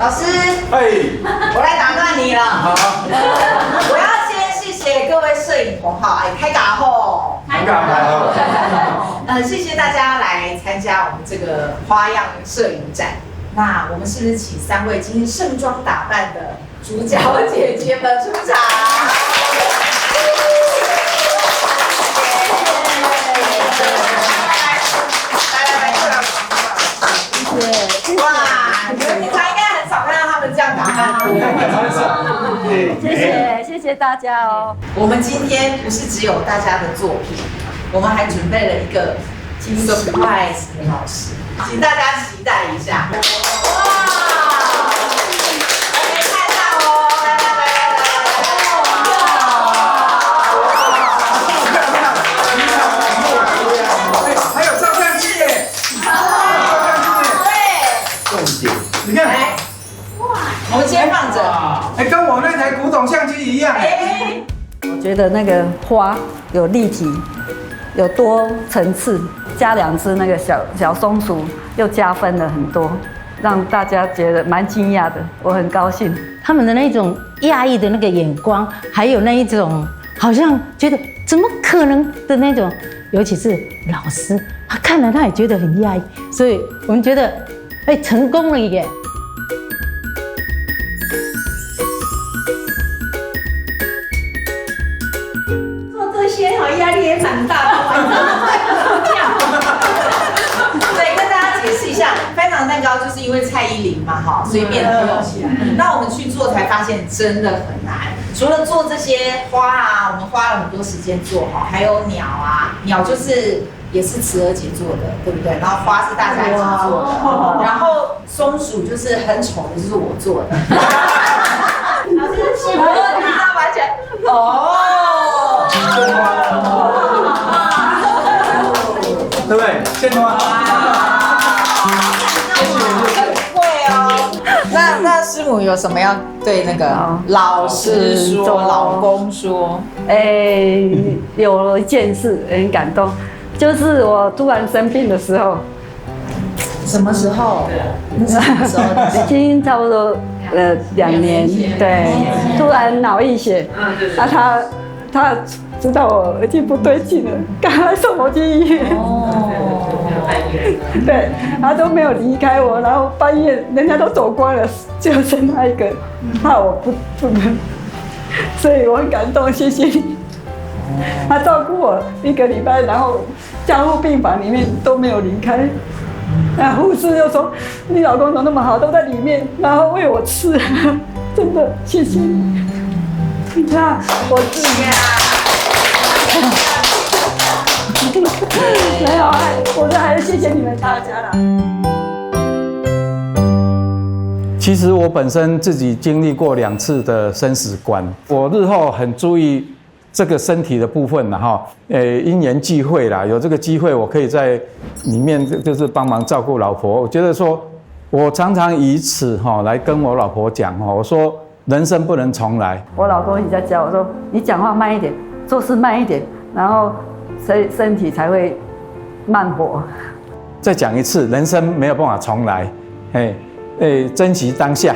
老师，我来打断你了。好，我要先谢谢各位摄影同好，开打后，谢谢大家来参加我们这个花样摄影展。那我们是不是请3位今天盛装打扮的主角姐姐们出场？哇，你们平常应该很少看到他们这样打扮。谢谢大家哦。我们今天不是只有大家的作品，我们还准备了一个 surprise 给老师，请大家期待一下。哇，还没看到哦，还有照相机耶！你看，我们先放着。跟我那台古董相机一样。我觉得那个花有立体，有多层次，加2只那个小松鼠，又加分了很多，让大家觉得蛮惊讶的，我很高兴。他们的那种讶异的那个眼光，还有那一种好像觉得怎么可能的那种，尤其是老师，他看了他也觉得很讶异，所以我们觉得，成功了耶！做这些好压力也蛮大的，对，跟大家解释一下，翻糖蛋糕就是因为蔡依林嘛，哈，所以变得很有起来。那我们去做才发现真的很难。除了做这些花啊，我们花了很多时间做哈，还有鸟啊，鸟就是也是慈儿姐做的，对不对？然后花是大家一起做的，然后松鼠就是很丑的，就是我做的。老师喜欢它完全哦，对不对？现花。那师母有什么要对那个老师说、老公说？有一件事很感动，就是我突然生病的时候。什么时候？那是什么时候？已经差不多2年，对，突然脑溢血，他知道我已经不对劲了，赶快送我去医院。对，他都没有离开我，然后半夜人家都走光了，就剩他一个，怕我不能，所以我很感动，谢谢你。他照顾我1个礼拜，然后加护病房里面都没有离开。那护士就说：“你老公怎么那么好，都在里面，然后喂我吃，真的谢谢你。”那我自己没有，我这还是谢谢你们大家啦。其实我本身自己经历过2次的生死关，我日后很注意这个身体的部分了哈，因缘际会啦，有这个机会我可以在里面就是帮忙照顾老婆。我觉得说，我常常以此哈来跟我老婆讲哈，我说人生不能重来。我老公一直在教我说，你讲话慢一点，做事慢一点，然后身体才会慢活。再讲一次，人生没有办法重来，珍惜当下。